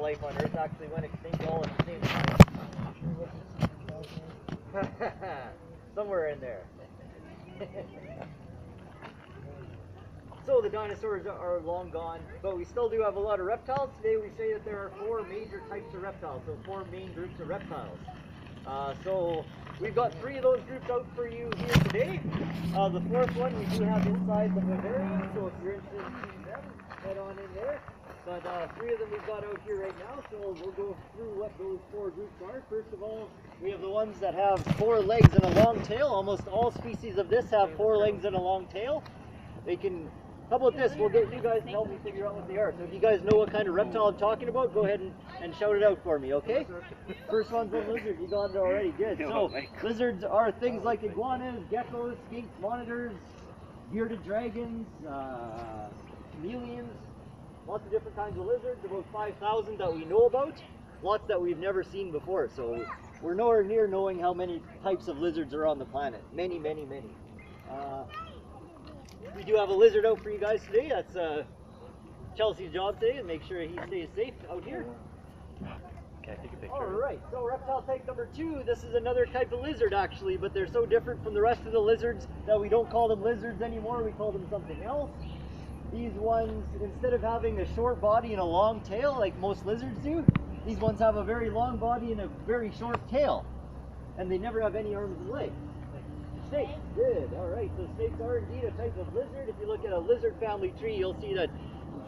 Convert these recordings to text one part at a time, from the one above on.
life on Earth actually went extinct all at the same time? Somewhere in there. So the dinosaurs are long gone, but we still do have a lot of reptiles. Today we say that there are 4 major types of reptiles, so 4 main groups of reptiles. So we've got 3 of those groups out for you here today. The 4th one we do have inside the vivarium, so if you're interested in seeing them, head on in there. But 3 of them we've got out here right now, so we'll go through what those 4 groups are. First of all, we have the ones that have 4 legs and a long tail. Almost all species of this have 4 legs and a long tail. They can... How about this? We'll get you guys to help me figure out what they are. So if you guys know what kind of reptile I'm talking about, go ahead and shout it out for me, okay? First one's a lizard. You got it already. Good. So lizards are things like iguanas, geckos, skinks, monitors, bearded dragons, chameleons, lots of different kinds of lizards, about 5,000 that we know about, lots that we've never seen before. So we're nowhere near knowing how many types of lizards are on the planet. Many, many, many. We do have a lizard out for you guys today. That's Chelsea's job today, to make sure he stays safe out here. Okay, take a picture. Alright, so reptile type number 2, this is another type of lizard actually, but they're so different from the rest of the lizards that we don't call them lizards anymore, we call them something else. These ones, instead of having a short body and a long tail like most lizards do, these ones have a very long body and a very short tail. And they never have any arms and legs. Snakes, good, alright, so snakes are indeed a type of lizard. If you look at a lizard family tree, you'll see that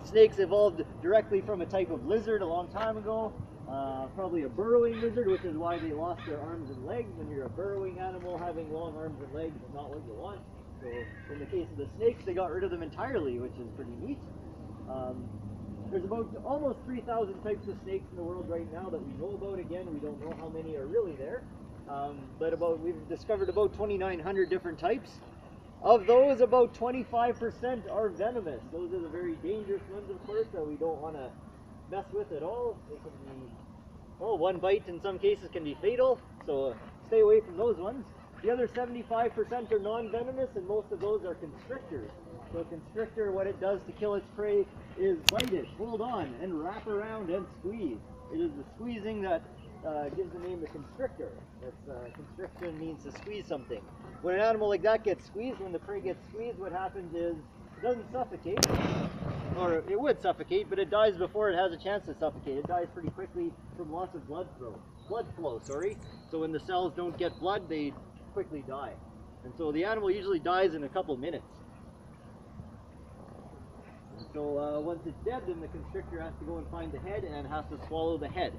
snakes evolved directly from a type of lizard a long time ago. Probably a burrowing lizard, which is why they lost their arms and legs. When you're a burrowing animal, having long arms and legs is not what you want. So in the case of the snakes, they got rid of them entirely, which is pretty neat. There's about almost 3,000 types of snakes in the world right now that we know about. Again, we don't know how many are really there. But we've discovered about 2,900 different types. Of those, about 25% are venomous. Those are the very dangerous ones, of course, that we don't want to mess with at all. They can be, well, one bite in some cases can be fatal, so stay away from those ones. The other 75% are non-venomous, and most of those are constrictors. So a constrictor, what it does to kill its prey is bite it, hold on, and wrap around and squeeze. It is the squeezing that gives the name the constrictor. Constriction means to squeeze something. When an animal like that gets squeezed, when the prey gets squeezed, what happens is it doesn't suffocate, or it would suffocate, but it dies before it has a chance to suffocate. It dies pretty quickly from loss of blood flow. So when the cells don't get blood, they quickly die. And so the animal usually dies in a couple minutes. And so once it's dead, then the constrictor has to go and find the head and has to swallow the head.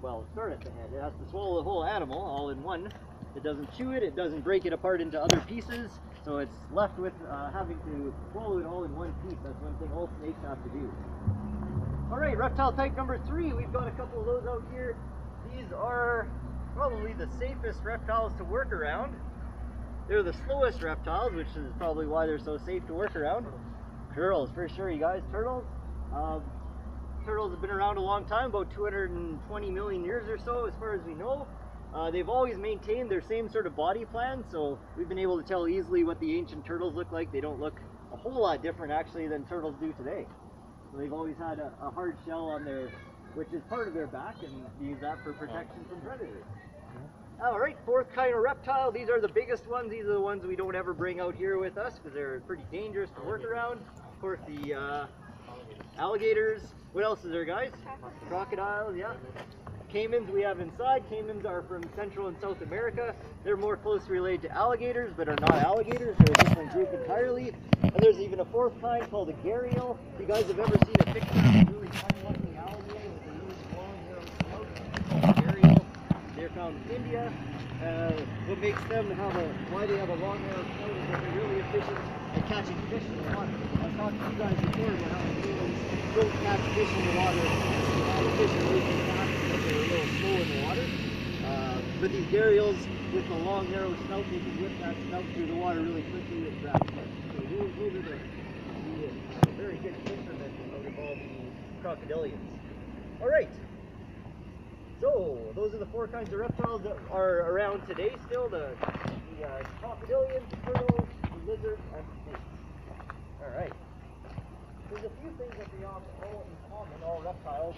Well, start at the head. It has to swallow the whole animal all in one. It doesn't chew it, it doesn't break it apart into other pieces, so it's left with having to swallow it all in one piece. That's one thing all snakes have to do. Alright, reptile type number 3, we've got a couple of those out here. These are probably the safest reptiles to work around. They're the slowest reptiles, which is probably why they're so safe to work around. Turtles, for sure, you guys. Turtles. Turtles have been around a long time, about 220 million years or so, as far as we know. They've always maintained their same sort of body plan, so we've been able to tell easily what the ancient turtles look like. They don't look a whole lot different, actually, than turtles do today. So they've always had a hard shell on their, which is part of their back, and use that for protection from predators. Alright, 4th kind of reptile. These are the biggest ones. These are the ones we don't ever bring out here with us, because they're pretty dangerous to work around. Of course, the alligators. What else is there, guys? Crocodiles, yeah. Caimans we have inside. Caimans are from Central and South America. They're more closely related to alligators, but are not alligators. They're a different group entirely. And there's even a 4th kind called a gharial. If you guys have ever seen a picture of a really funny-looking alligator with a really long, narrow snout, called a gharial. They're found in India. What makes them why they have a long, narrow snout is that they're really efficient at catching fish in the water. I've talked to you guys before about how humans don't catch fish in the water. The fish are really fast because they're a little slow in the water. But these gharials, with the long, narrow snout, they can whip that snout through the water really quickly and grab fish. So those are the very good fishermen out of all the crocodilians. Alright. So, those are the 4 kinds of reptiles that are around today still. The crocodilians, the turtles, the lizards, and the snakes. Alright. There's a few things that they all in common, all reptiles. reptiles.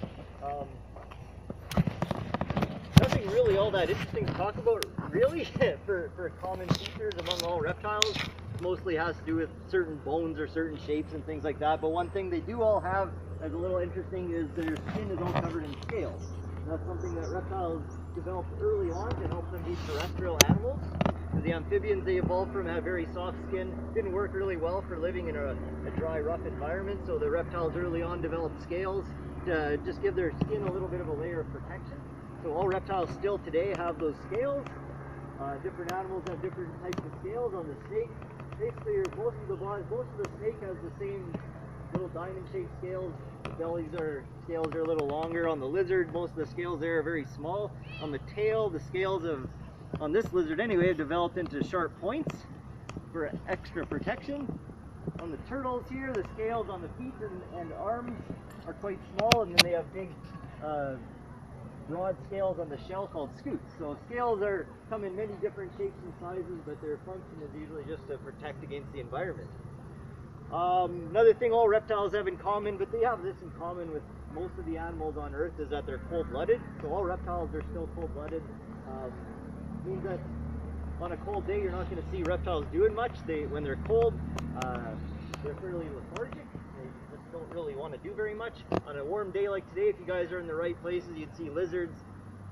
Nothing really all that interesting to talk about, really, for common features among all reptiles. Mostly has to do with certain bones or certain shapes and things like that. But one thing they do all have as a little interesting is their skin is all covered in scales. That's something that reptiles developed early on to help them be terrestrial animals. The amphibians they evolved from had very soft skin, didn't work really well for living in a dry, rough environment, so the reptiles early on developed scales to just give their skin a little bit of a layer of protection. So all reptiles still today have those scales. Different animals have different types of scales. On the snake, basically most of the snake has the same little diamond-shaped scales. The scales are a little longer. On the lizard, most of the scales there are very small. On the tail, the scales on this lizard anyway, have developed into sharp points for extra protection. On the turtles here, the scales on the feet and arms are quite small, and then they have big broad scales on the shell called scutes. So scales come in many different shapes and sizes, but their function is usually just to protect against the environment. Another thing all reptiles have in common, but they have this in common with most of the animals on Earth, is that they're cold-blooded. So all reptiles are still cold-blooded. Means that on a cold day you're not going to see reptiles doing much. When they're cold, they're fairly lethargic. They just don't really want to do very much. On a warm day like today, if you guys are in the right places, you'd see lizards,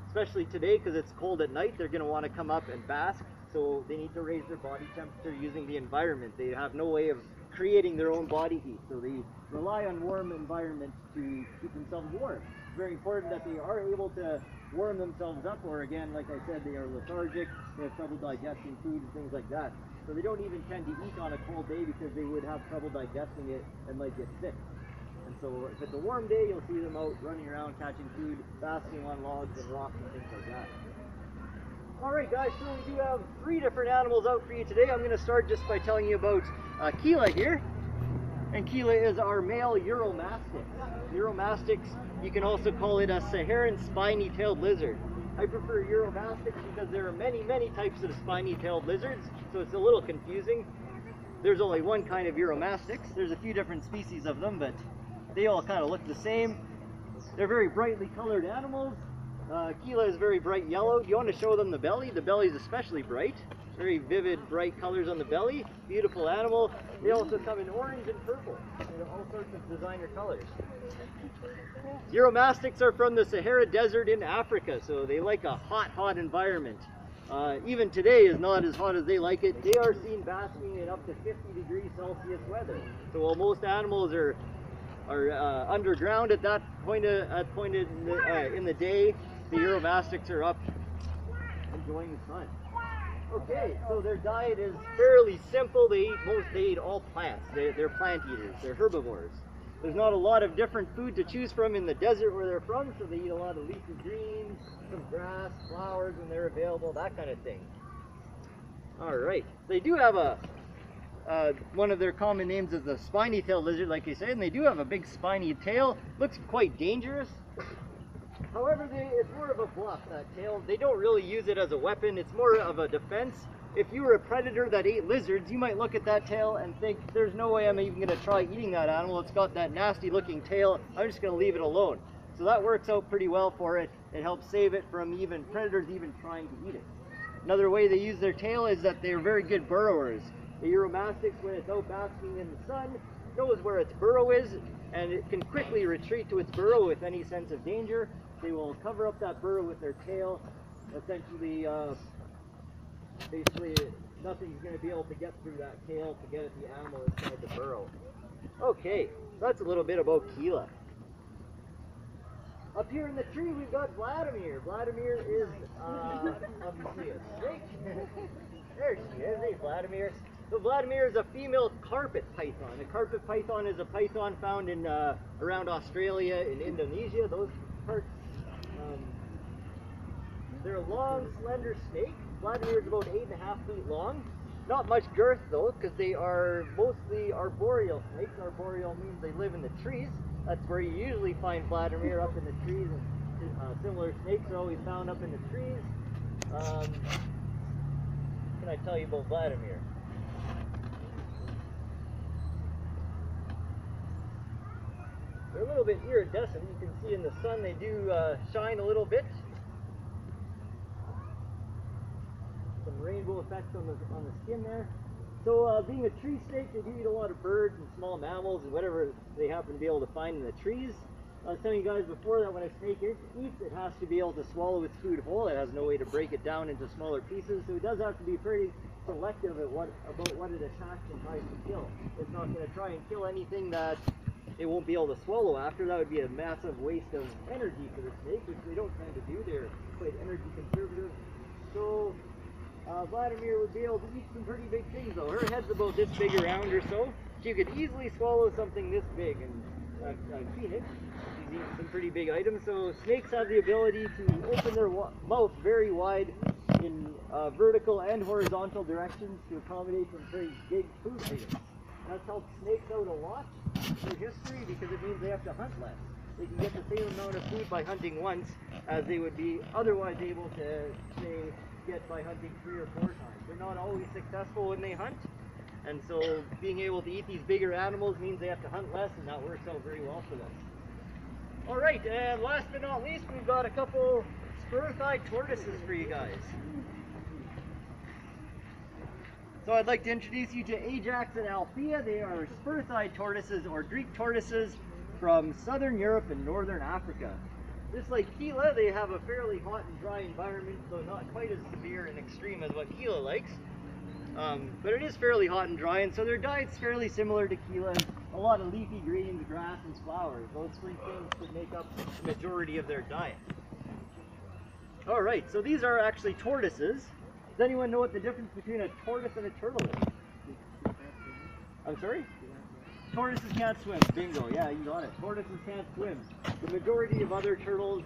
especially today because it's cold at night. They're going to want to come up and bask, so they need to raise their body temperature using the environment. They have no way of creating their own body heat, so they rely on warm environments to keep themselves warm. It's very important that they are able to warm themselves up, or again, like I said, they are lethargic, they have trouble digesting food and things like that. So they don't even tend to eat on a cold day because they would have trouble digesting it and might get sick. And so if it's a warm day, you'll see them out running around catching food, basking on logs and rocks and things like that. Alright guys, so we do have 3 different animals out for you today. I'm going to start just by telling you about Keela here. And Keela is our male Uromastix. Uromastix, you can also call it a Saharan spiny-tailed lizard. I prefer Uromastix because there are many, many types of spiny-tailed lizards, so it's a little confusing. There's only one kind of Uromastix. There's a few different species of them, but they all kind of look the same. They're very brightly colored animals. Keela is very bright yellow. Do you want to show them the belly? The belly is especially bright. Very vivid, bright colors on the belly. Beautiful animal. They also come in orange and purple, and all sorts of designer colors. Uromastix are from the Sahara Desert in Africa, so they like a hot, hot environment. Even today is not as hot as they like it. They are seen basking in up to 50 degrees Celsius weather. So while most animals are underground at that point in the day, the Uromastix are up enjoying the sun. Okay, so their diet is fairly simple. They eat all plants. They're plant eaters. They're herbivores. There's not a lot of different food to choose from in the desert where they're from, so they eat a lot of leafy greens, some grass, flowers when they're available, that kind of thing. All right, they do have one of their common names is the spiny-tailed lizard, like I said, and they do have a big spiny tail. Looks quite dangerous. However, it's more of a bluff, that tail. They don't really use it as a weapon. It's more of a defense. If you were a predator that ate lizards, you might look at that tail and think, there's no way I'm even going to try eating that animal. It's got that nasty looking tail. I'm just going to leave it alone. So that works out pretty well for it. It helps save it from predators even trying to eat it. Another way they use their tail is that they're very good burrowers. The Uromastix, when it's out basking in the sun, knows where its burrow is, and it can quickly retreat to its burrow with any sense of danger. They will cover up that burrow with their tail. Essentially, basically, nothing's going to be able to get through that tail to get at the animal inside the burrow. Okay, that's a little bit about Keela. Up here in the tree, we've got Vladimir. Vladimir is obviously a snake. There she is, hey Vladimir. So Vladimir is a female carpet python. A carpet python is a python found in around Australia and Indonesia, those parts. They're a long, slender snake. Vladimir is about 8.5 feet long. Not much girth though, because they are mostly arboreal snakes. Arboreal means they live in the trees. That's where you usually find Vladimir, up in the trees, and similar snakes are always found up in the trees. What can I tell you about Vladimir? They're a little bit iridescent. You can see in the sun they do shine a little bit. Some rainbow effects on the skin there. So being a tree snake, they do eat a lot of birds and small mammals and whatever they happen to be able to find in the trees. I was telling you guys before that when a snake eats, it has to be able to swallow its food whole. It has no way to break it down into smaller pieces, so it does have to be pretty selective about what it attacks and tries to kill. It's not going to try and kill anything that it won't be able to swallow after. That would be a massive waste of energy for the snake, which they don't tend to do. They're quite energy conservative. So Vladimir would be able to eat some pretty big things though. Her head's about this big around or so. She could easily swallow something this big, and I've seen it. She's eaten some pretty big items. So snakes have the ability to open their mouth very wide in vertical and horizontal directions to accommodate some very big food items. That's helped snakes out a lot through history because it means they have to hunt less. They can get the same amount of food by hunting once as they would be otherwise able to, say, get by hunting 3 or 4 times. They're not always successful when they hunt, and so being able to eat these bigger animals means they have to hunt less, and that works out very well for them. Alright, and last but not least, we've got a couple spur-thighed tortoises for you guys. So I'd like to introduce you to Ajax and Althea. They are spur-thighed tortoises or Greek tortoises from southern Europe and northern Africa. Just like Gila, they have a fairly hot and dry environment, so not quite as severe and extreme as what Gila likes. But it is fairly hot and dry, and so their diet's fairly similar to Gila's. A lot of leafy greens, grass, and flowers. Those 3 things could make up the majority of their diet. Alright, so these are actually tortoises. Does anyone know what the difference between a tortoise and a turtle is? I'm sorry? Tortoises can't swim. Bingo. Yeah, you got it. Tortoises can't swim. The majority of other turtles,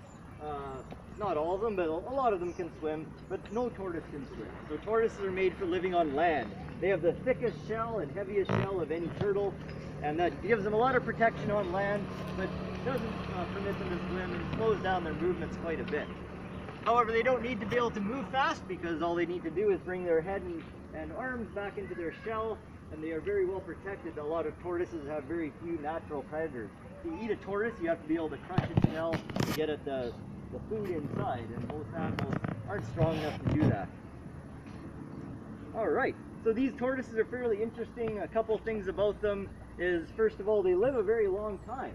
not all of them, but a lot of them can swim, but no tortoise can swim. So tortoises are made for living on land. They have the thickest shell and heaviest shell of any turtle, and that gives them a lot of protection on land, but doesn't permit them to swim and slows down their movements quite a bit. However, they don't need to be able to move fast because all they need to do is bring their head and arms back into their shell, and they are very well protected. A lot of tortoises have very few natural predators. To eat a tortoise, you have to be able to crush its shell to get at the food inside, and most animals aren't strong enough to do that. Alright, so these tortoises are fairly interesting. A couple things about them is, first of all, they live a very long time.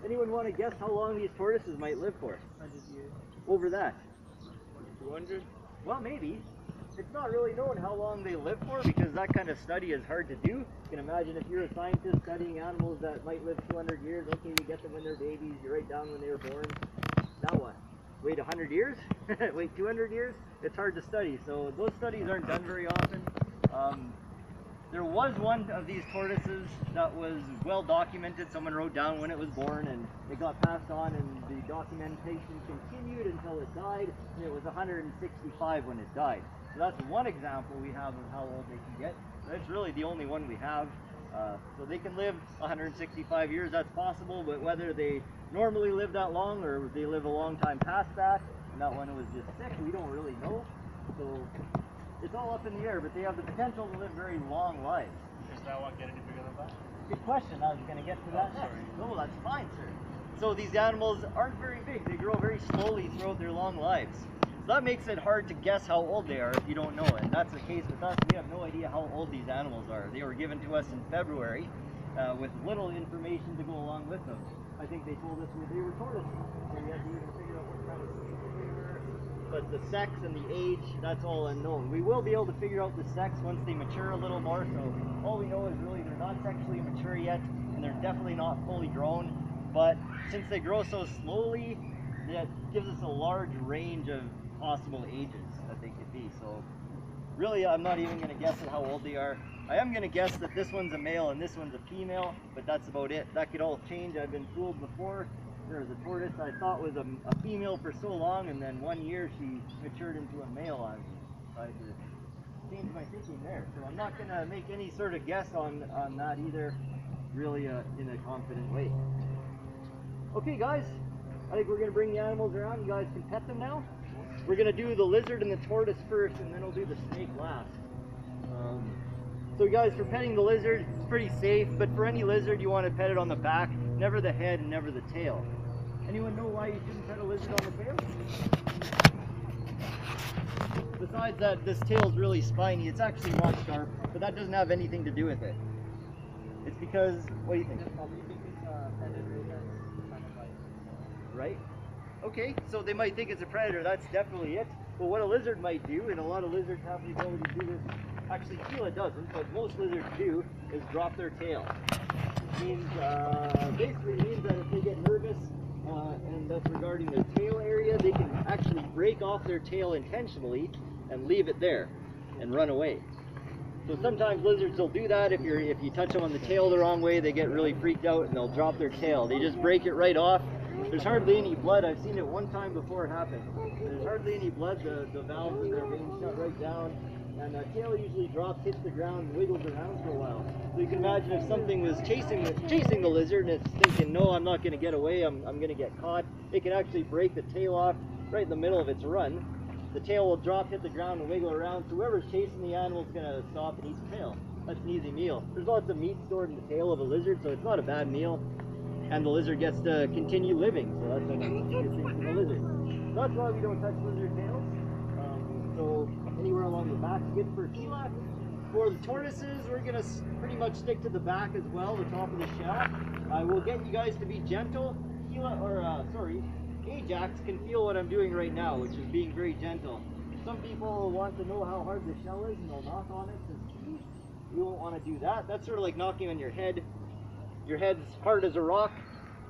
Anyone want to guess how long these tortoises might live for? 100 years. Over that? 200? Well, maybe. It's not really known how long they live for because that kind of study is hard to do. You can imagine if you're a scientist studying animals that might live 200 years, okay, you get them when they're babies, you write down when they were born. Now what? Wait 100 years? Wait 200 years? It's hard to study, so those studies aren't done very often. There was one of these tortoises that was well documented. Someone wrote down when it was born and it got passed on, and the documentation continued until it died, and it was 165 when it died. So that's one example we have of how old they can get. That's really the only one we have. So they can live 165 years, that's possible, but whether they normally live that long or they live a long time past that, and that one was just sick, we don't really know. So it's all up in the air, but they have the potential to live very long lives. Does that one get any bigger than that? Good question. I was going to get to that next. No, that's fine, sir. So these animals aren't very big. They grow very slowly throughout their long lives. So that makes it hard to guess how old they are if you don't know it. And that's the case with us. We have no idea how old these animals are. They were given to us in February with little information to go along with them. I think they told us they were tortoises. So we had to even figure out what kind of species they were. But the sex and the age, that's all unknown. We will be able to figure out the sex once they mature a little more. So all we know is really they're not sexually mature yet, and they're definitely not fully grown. But since they grow so slowly, that gives us a large range of possible ages that they could be. So really, I'm not even going to guess at how old they are. I am going to guess that this one's a male and this one's a female, but that's about it. That could all change. I've been fooled before. There was a tortoise I thought was a female for so long, and then 1 year she matured into a male on me. So I had to change my thinking there. So I'm not going to make any sort of guess on that either, really in a confident way. Okay guys, I think we're going to bring the animals around. You guys can pet them now. We're going to do the lizard and the tortoise first, and then we'll do the snake last. So guys, for petting the lizard, it's pretty safe, but for any lizard you want to pet it on the back. never the head and never the tail. Anyone know why you shouldn't pet a lizard on the tail? Besides that, this tail's really spiny. It's actually not sharp, but that doesn't have anything to do with it. It's because, what do you think? Right? Okay, so they might think it's a predator. That's definitely it. But what a lizard might do, and a lot of lizards have the ability to do this. Actually, Gila doesn't, but most lizards do, is drop their tail. It means, basically means that if they get nervous, and that's regarding their tail area, they can actually break off their tail intentionally and leave it there and run away. So sometimes lizards will do that. If you touch them on the tail the wrong way, they get really freaked out and they'll drop their tail. They just break it right off. There's hardly any blood. I've seen it one time before it happened. There's hardly any blood. The valves in their veins shut right down, and the tail usually drops, hits the ground, and wiggles around for a while. So you can imagine if something was chasing the lizard and it's thinking, no, I'm not going to get away, I'm going to get caught, it can actually break the tail off right in the middle of its run. The tail will drop, hit the ground, and wiggle around. So whoever's chasing the animal is going to stop and eat the tail. That's an easy meal. There's lots of meat stored in the tail of a lizard, so it's not a bad meal. And the lizard gets to continue living, so that's a good thing for the lizard. So that's why we don't touch lizard tails. So anywhere along the back is good for Gila. For the tortoises, we're going to pretty much stick to the back as well, the top of the shell. I will get you guys to be gentle. Ajax can feel what I'm doing right now, which is being very gentle. Some people want to know how hard the shell is and they'll knock on it. You won't want to do that. That's sort of like knocking on your head. Your head's hard as a rock,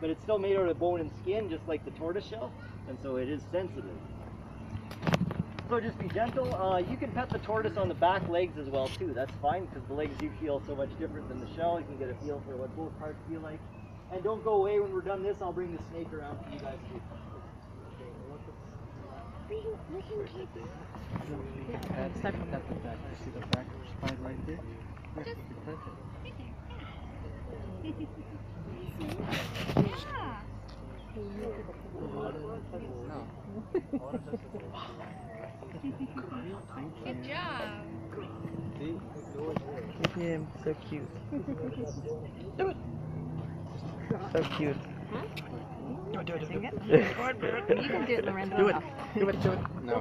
but it's still made out of bone and skin, just like the tortoise shell, and so it is sensitive. So just be gentle. You can pet the tortoise on the back legs as well too. That's fine because the legs do feel so much different than the shell. You can get a feel for what both parts feel like. And don't go away when we're done this. I'll bring the snake around for you guys too. Step on that back. You see the back spine right there? Perfect. Good job. Look at him, so cute. Do it. So cute. Huh? Do it. Sing it? You can do it, Lorenzo. Do it. No.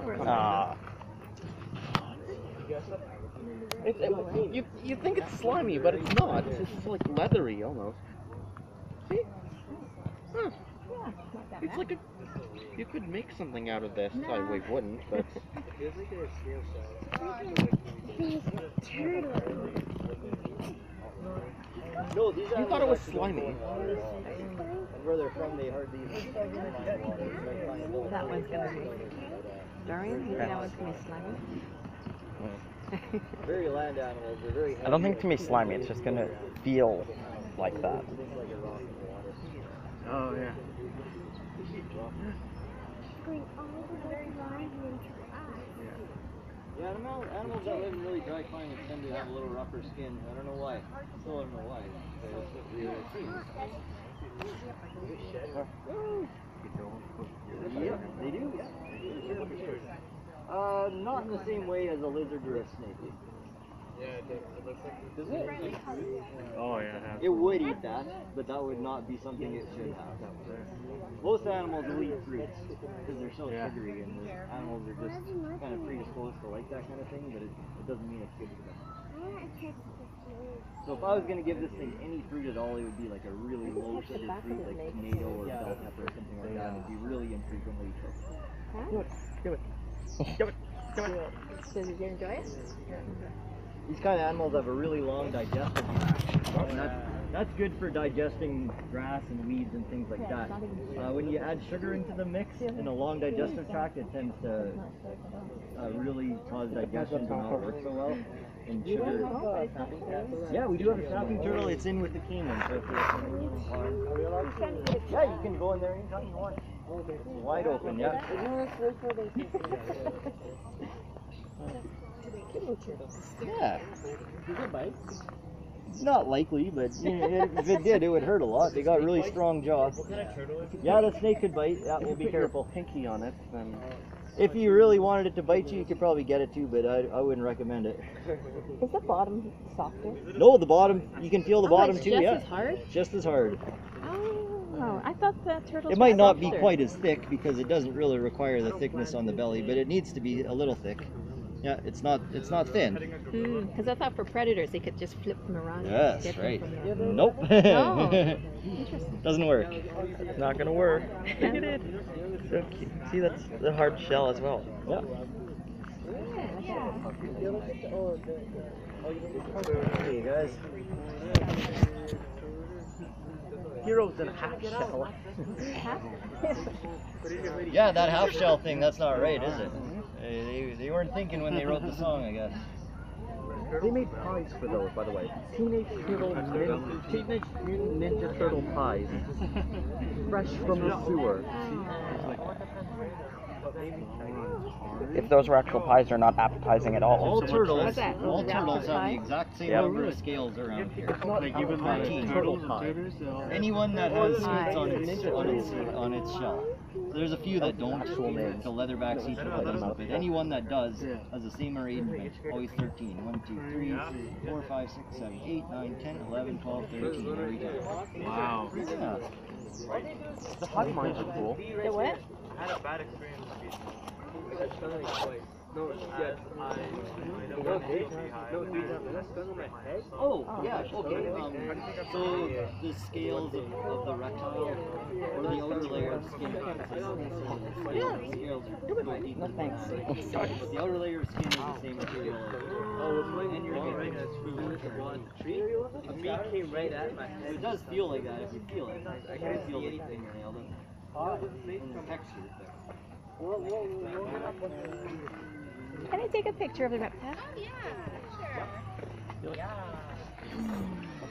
You think it's slimy, but it's not. It's just like leathery almost. See? Huh. Yeah, not that It's bad. like a. You could make something out of this. I wouldn't, but. No, these You thought it was slimy. And where they're from, they hardly even find water. That one's gonna be. Dorian, you think that one's gonna be slimy? Very land animals. They're very. I don't think it's gonna be slimy. It's just gonna feel like that. Oh, yeah. Yeah, animals that live in really dry climates tend to have a little rougher skin. I don't know why. Still don't know why. But it's what it seems. Yeah, they do. Not in the same way as a lizard or a snake. Yeah, it looks like. Does it? Oh, yeah. It would eat that, but that would not be something it should have. Most animals will eat fruits because they're so sugary, and the animals are just kind of predisposed to like that kind of thing, but it doesn't mean it's good for them. So if I was going to give this thing any fruit at all, it would be like a really low sugar fruit like tomato or bell pepper or something like that. It would be really infrequently cooked. Do it. So did you enjoy it? These kind of animals have a really long digestive tract, and that's good for digesting grass and weeds and things like that. When you add sugar into the mix in a long digestive tract, it tends to really cause digestion to not work so well. And sugar. Yeah, we do have a snapping turtle. It's in with the caiman. So yeah, you can go in there anytime you want. It's wide open, yeah. Yeah. Does it bite? Not likely, but you know, if it did, it would hurt a lot. They got really strong jaws. What kind of turtle is it? Yeah, the snake could bite. Yeah, we'll be Put your careful. pinky on it, then. If you really wanted it to bite you, you could probably get it too, but I wouldn't recommend it. Is the bottom softer? No, the bottom, you can feel the bottom too, Just yeah. as hard? Just as hard. Oh. Oh, I thought the turtles It were might not be softer. quite as thick because it doesn't really require the thickness on the belly, but it needs to be a little thick. Yeah, it's not thin. Because I thought for predators they could just flip them around. and Yes, get them right. from the- Nope. No. Interesting. Doesn't work. It's not gonna work. Look at it. So cute. See, that's the hard shell as well. Yeah. Hey guys. Heroes in a half shell. Yeah, that half shell thing, that's not right, is it? They weren't thinking when they wrote the song, I guess. They made pies for those, by the way. Teenage Mutant Ninja Turtle pies. Fresh from the sewer. If those were actual pies, they're not appetizing at all. All turtles What's that? have Raspberry the pie? exact same Yep. number of scales around here. Like even the 13. turtle pie. Anyone that has Pie. scales on its shell. So there's a few that don't. Actual names. The leatherback sea turtle doesn't, but anyone that does has the same arrangement. Always 13. 1, 2, 3, 4, 5, 6, 7, 8, 9, 10, 11, 12, 13 every time. Wow. Yeah. The hive minds are cool. The what? I had a bad experience with these. Oh, yeah, okay. So the scales of the reptile, or the outer layer of skin, the scales are No thanks. but the outer layer of skin is the same material. And you're getting a tree. A bee came right at my head. It does feel like that if you feel it. I can't feel the fingernail, and the texture. Can I take a picture of the reptile?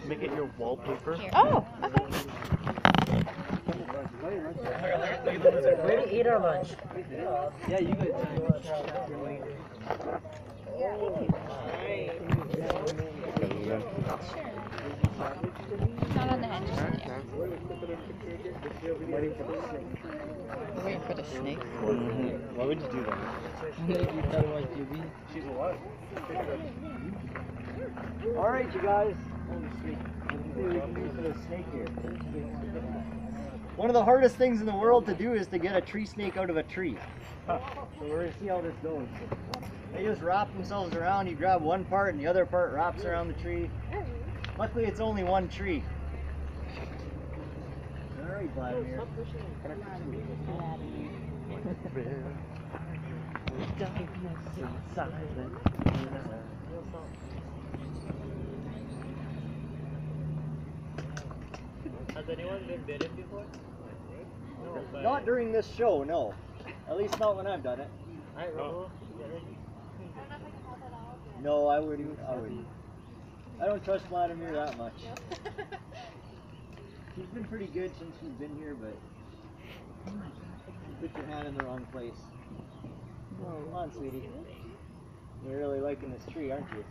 Make it your wallpaper. Oh, okay. Where to eat our lunch? Yeah, you could. Not on the edge. Waiting for the snake. Why would you do that? She's alive. Alright, you guys. Snake here. One of the hardest things in the world to do is to get a tree snake out of a tree. So we're going to see how this goes. They just wrap themselves around. You grab one part and the other part wraps around the tree. Luckily it's only one tree. Alright, Vladimir. Has anyone been bitten before? No, Not during this show, no. At least not when I've done it. Oh. No, I wouldn't. I don't trust Vladimir that much. He's been pretty good since he's been here, but you put your hand in the wrong place. Come on, sweetie. You're really liking this tree, aren't you?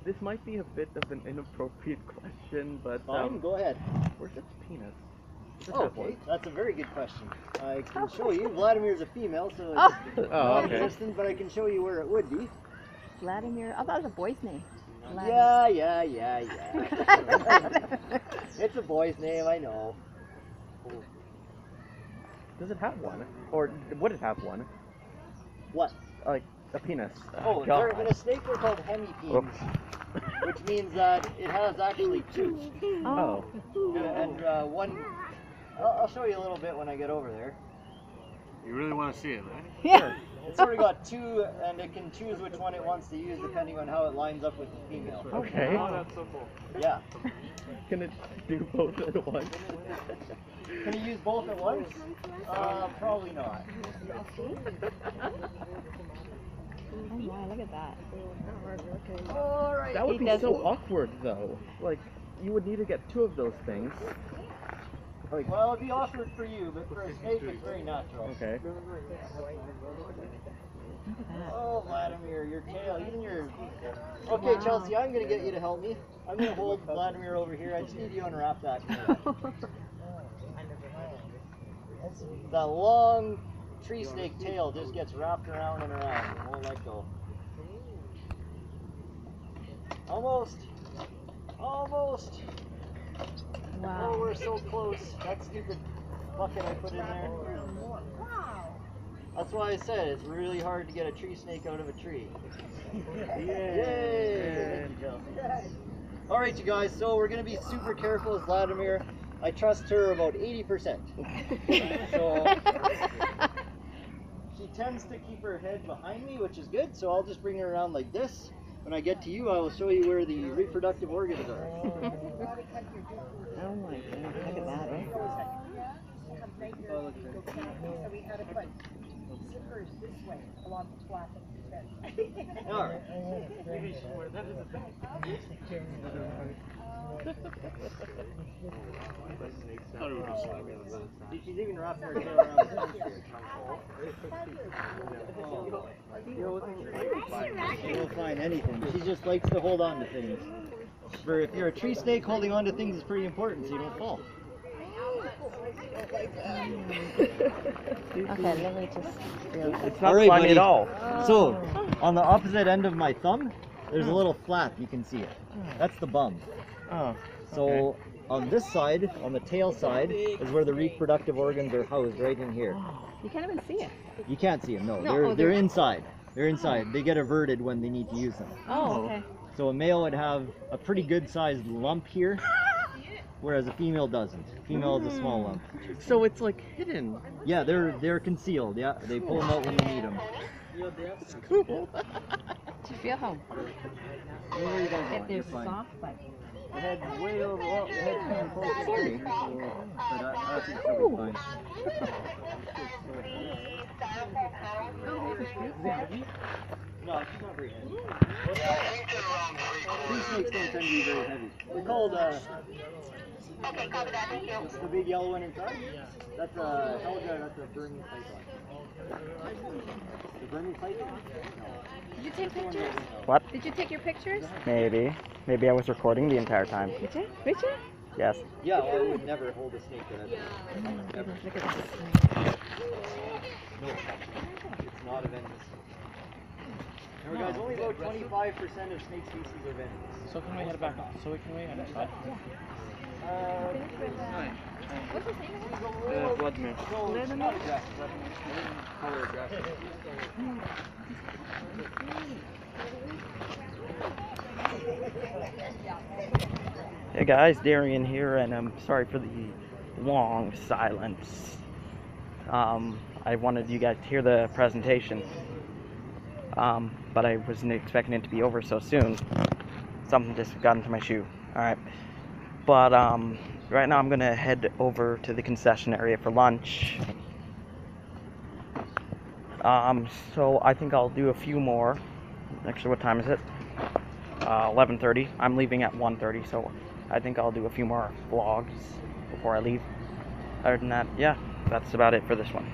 This might be a bit of an inappropriate question, but Fine, go ahead. where's its penis? Okay, that's a very good question. I can show you. Vladimir's a female, so Oh. it's non-existent, but I can show you where it would be. Vladimir. I thought it was a boy's name. Yeah. It's a boy's name, I know. Does it have one? Or would it have one? What? Like a penis? Oh, God. in a snake they're called hemipenes, which means that it has actually two. Oh. And one, I'll show you a little bit when I get over there. You really want to see it, right? Yeah. It's sort of got two, and it can choose which one it wants to use depending on how it lines up with the female. Okay. Oh, that's so cool. Yeah. Can it do both at once? Can you use both at once? Probably not. Oh my, look at that. Alright. That would He be does- so awkward, though. Like, you would need to get two of those things. Well, it'd be awkward for you, but for a snake, it's very natural. Okay. Oh, Vladimir, your tail, even your... Okay, Chelsea, I'm going to get you to help me. I'm going to hold Vladimir over here. I just need you to unwrap that. That long tree snake tail just gets wrapped around and around and won't let go. Almost. Almost. Oh, Wow. we're so close. That stupid bucket I put in there. That's why I said it's really hard to get a tree snake out of a tree. Yay! Thank you, Chelsea. All right, you guys. So we're gonna be super careful with Vladimir. I trust her about 80%. So she tends to keep her head behind me, which is good. So I'll just bring her around like this. When I get to you, I will show you where the reproductive organs are. Oh my god, look at that, eh? So we had to put zippers this way along the flap of his head. All right. See, she's even wrapping her tail around the fence here. You won't find anything. She just likes to hold on to things. If you're a tree snake, holding on to things is pretty important so you don't fall. Okay, let me just feel It's not All right, slimy buddy. at all. So, on the opposite end of my thumb, there's a little flap. You can see it. That's the bum. Oh. So, on this side, on the tail side, is where the reproductive organs are housed, right in here. You can't even see it. You can't see them, no. No, They're they're- inside. They're inside. They get averted when they need to use them. Oh, okay. So a male would have a pretty good sized lump here, whereas a female doesn't. Female is a small lump. So it's like hidden. Yeah, they're concealed. Yeah, they pull them out when you need them. It's cool. Do you feel how Where you guys it going? You're is fine. soft, but The head's way over. Well, the head's kind of close to me, so, but I think she'll be fine. No, she's not very heavy. Tree snakes don't tend to be very heavy. They're called, what's the big yellow one inside? That's a Helga, that's a Burmese python. The Burmese python? did you take pictures? What? Did you take your pictures? Maybe. Maybe I was recording the entire time. Did you? Did you? Yes. Yeah, well, I would never hold a snake in it. Never. Look at this. No, it's not a venomous snake. Remember guys, only about 25% of snake species are venomous. So can we head back? So we can head outside? What's his name? Vladimir. So it's not aggressive, but I wouldn't call her aggressive. Hey guys, Darian here, and I'm sorry for the long silence. I wanted you guys to hear the presentation, but I wasn't expecting it to be over so soon. Something just got into my shoe. Alright. But right now I'm gonna head over to the concession area for lunch. So I think I'll do a few more. Actually, what time is it? 11:30. I'm leaving at 1:30, so I think I'll do a few more vlogs before I leave. Other than that, yeah, that's about it for this one.